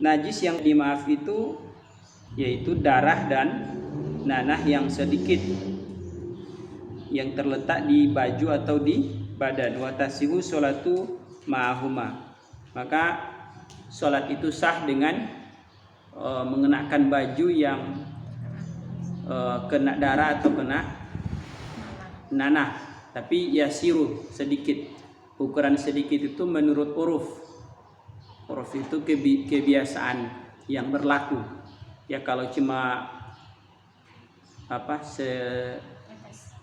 najis yang dimaaf itu yaitu darah dan nanah yang sedikit yang terletak di baju atau di badan. Wa tasihu sholatu ma'ahuma. Maka sholat itu sah dengan mengenakan baju yang kena darah atau kena nanah, tapi yasiru, sedikit. Ukuran sedikit itu menurut uruf. Uruf itu kebiasaan yang berlaku. Ya kalau cuma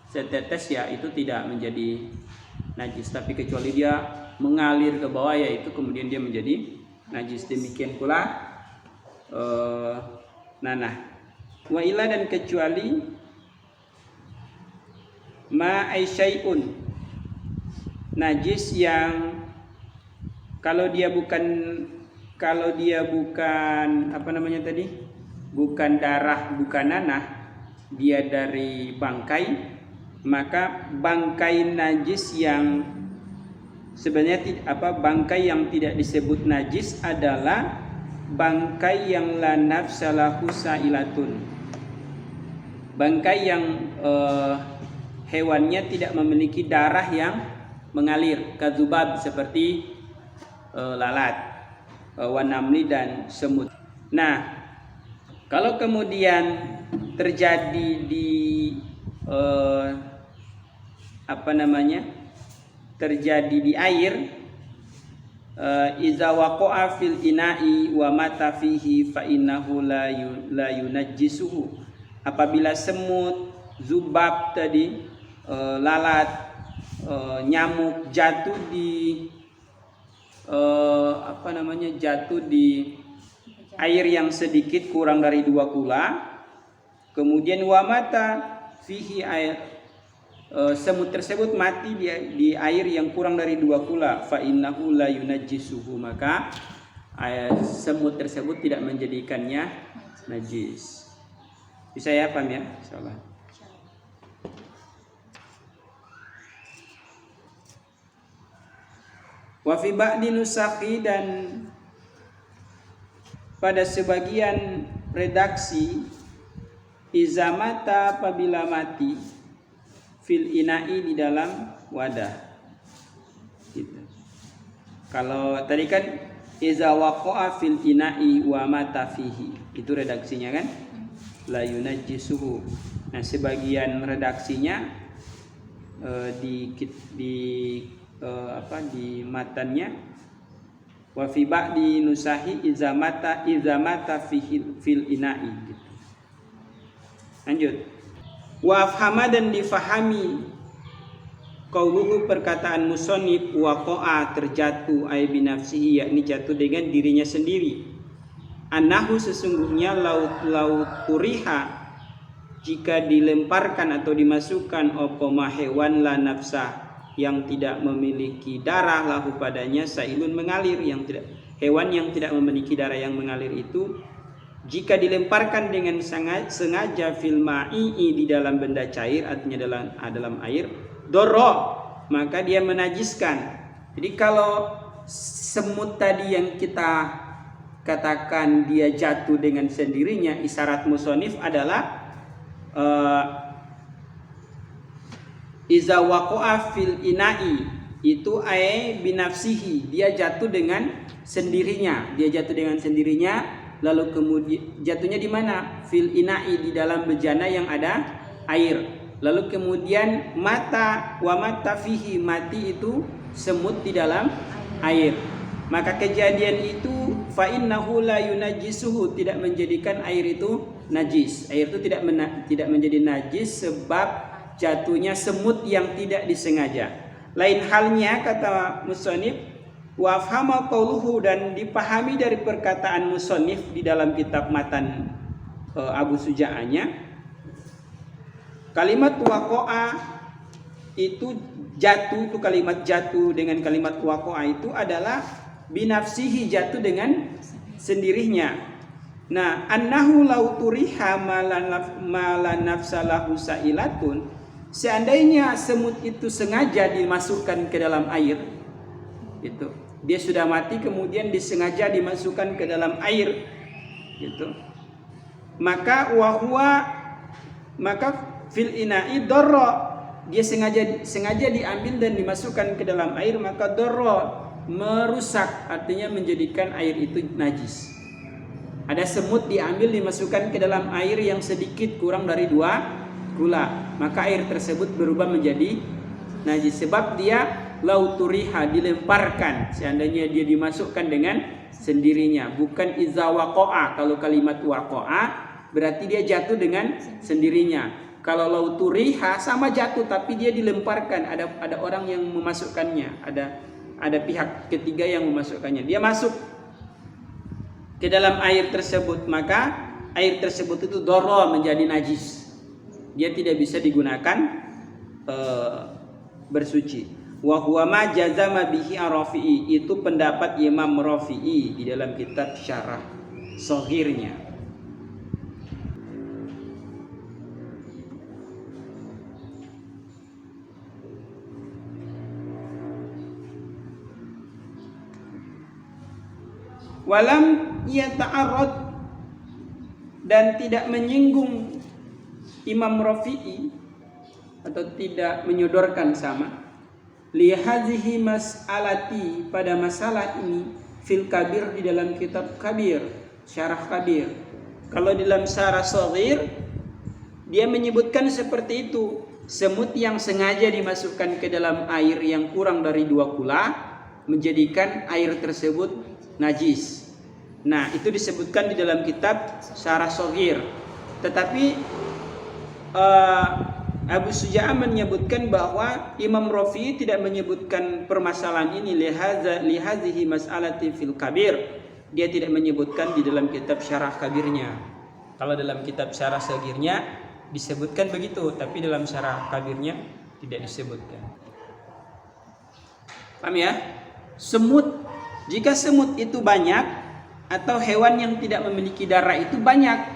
setetes ya itu tidak menjadi najis, tapi kecuali dia mengalir ke bawah ya itu kemudian dia menjadi najis. Demikian pula nanah. Wa ila, dan kecuali ma aisyai'un, najis yang kalau dia bukan apa namanya tadi, bukan darah, bukan nanah, dia dari bangkai, maka bangkai najis yang sebenarnya bangkai yang tidak disebut najis adalah bangkai yang la nafsalahu sa'ilatun, bangkai yang hewannya tidak memiliki darah yang mengalir, kadzubab seperti lalat, wanamli dan semut. Nah, kalau kemudian terjadi di terjadi di air, iza waqa'a fil ina'i wa mata fihi fa innahu la yunajjisuhu. Apabila semut, zubab tadi, lalat, nyamuk jatuh di jatuh di air yang sedikit kurang dari 2 kula, kemudian wa mata fihi, semut tersebut mati di air yang kurang dari 2 kula, fa innahu la yunajjisuhu, maka semut tersebut tidak menjadikannya najis. Bisa ya, paham ya? Insyaallah. Wa fi ba'di nusakhi, dan pada sebagian redaksi, izamata, apabila mati, fil ina'i, di dalam wadah. Gitu. Kalau tadi kan iza waqa'a fil ina'i wa mata fihi, itu redaksinya kan la yunajjisuhu. Nah, sebagian redaksinya di matannya wa fi ba'di nusahi izamata fil ina'i gitu. Lanjut. Wa afhama, dan difahami, qauluhu, perkataan musannif, waqa'a, terjatuh, ay binafsihi, yakni jatuh dengan dirinya sendiri. Annahu, sesungguhnya, laut kuriha, jika dilemparkan atau dimasukkan opoma hewan la nafsah, yang tidak memiliki darah, lahu padanya, sailun, mengalir, hewan yang tidak memiliki darah yang mengalir itu, jika dilemparkan dengan sengaja fil ma'i, di dalam benda cair, artinya dalam air, doro, maka dia menajiskan. Jadi kalau semut tadi yang kita katakan dia jatuh dengan sendirinya, isyarat musonif adalah iza waqa'a fil ina'i, itu binafsihi, dia jatuh dengan sendirinya, lalu kemudian jatuhnya di mana? Fil ina'i, di dalam bejana yang ada air. Lalu kemudian mata fihi, mati itu semut di dalam air. Maka kejadian itu fa innahu la yunajjisuhu, tidak menjadikan air itu najis. Air itu tidak menjadi najis sebab jatuhnya semut yang tidak disengaja. Lain halnya, kata musannif, wa afhama qauluhu, dan dipahami dari perkataan musannif di dalam kitab matan Abu Suja'anya, kalimat waqa'a itu jatuh, itu kalimat jatuh dengan kalimat waqa'a itu adalah binafsihi, jatuh dengan sendirinya. Nah, annahu law turiha ma la nafsalahu sa'ilatun, seandainya semut itu sengaja dimasukkan ke dalam air, itu dia sudah mati kemudian disengaja dimasukkan ke dalam air gitu, maka fil ina'i darra, dia sengaja diambil dan dimasukkan ke dalam air, maka darra, merusak, artinya menjadikan air itu najis. Ada semut diambil dimasukkan ke dalam air yang sedikit kurang dari 2 gula, maka air tersebut berubah menjadi najis sebab dia lauturiha, dilemparkan. Seandainya dia dimasukkan dengan sendirinya, bukan iza waqa'a. Kalau kalimat waqa'a berarti dia jatuh dengan sendirinya. Kalau lauturiha sama jatuh tapi dia dilemparkan, ada orang yang memasukkannya, ada pihak ketiga yang memasukkannya. Dia masuk ke dalam air tersebut, maka air tersebut itu doro, menjadi najis. Dia tidak bisa digunakan bersuci. Wa huwa ma jazama bihi ar-Rafi'i, itu pendapat Imam Rafi'i di dalam kitab Syarah Shaghirnya. Walam yata'arrad, dan tidak menyinggung Imam Rafi'i atau tidak menyodorkan sama li hadhihi mas'alati, pada masalah ini fil kabir, di dalam kitab kabir, syarah kabir. Kalau dalam syarah shaghir dia menyebutkan seperti itu, semut yang sengaja dimasukkan ke dalam air yang kurang dari 2 gula menjadikan air tersebut najis. Nah, itu disebutkan di dalam kitab Syarah Shaghir. Tetapi Abu Syuja' menyebutkan bahwa Imam Rafi'i tidak menyebutkan permasalahan ini li hadhihi mas'alati fil kabir. Dia tidak menyebutkan di dalam kitab Syarah Kabirnya. Kalau dalam kitab Syarah Shaghirnya disebutkan begitu, tapi dalam Syarah Kabirnya tidak disebutkan. Paham ya? Semut, jika semut itu banyak atau hewan yang tidak memiliki darah itu banyak.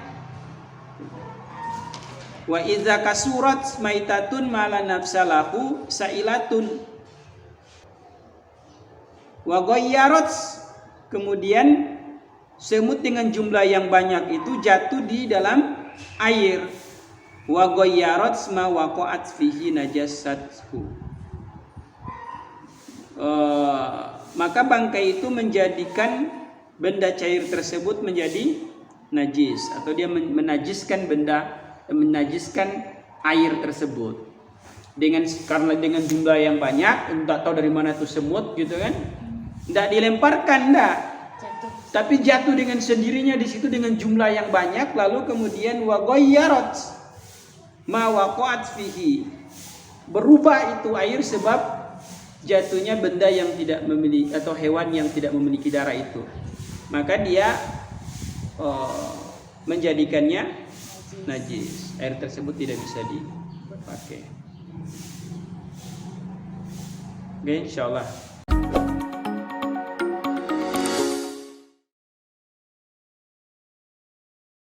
Wa idza kasurat maitatun mala nafsalahu sailatun. Wa ghayyarat, kemudian semut dengan jumlah yang banyak itu jatuh di dalam air. Wa ghayyarat ma waqa'at fihi najasathu. Maka bangkai itu menjadikan benda cair tersebut menjadi najis, atau dia menajiskan air tersebut karena dengan jumlah yang banyak. Enggak tahu dari mana tuh semut gitu kan, enggak dilemparkan, tapi jatuh dengan sendirinya di situ dengan jumlah yang banyak. Lalu kemudian wa ghayyarat ma waqa'at fihi, berubah itu air sebab jatuhnya benda yang tidak memiliki atau hewan yang tidak memiliki darah itu, maka dia menjadikannya najis. Air tersebut tidak bisa dipakai. Oke, insyaallah.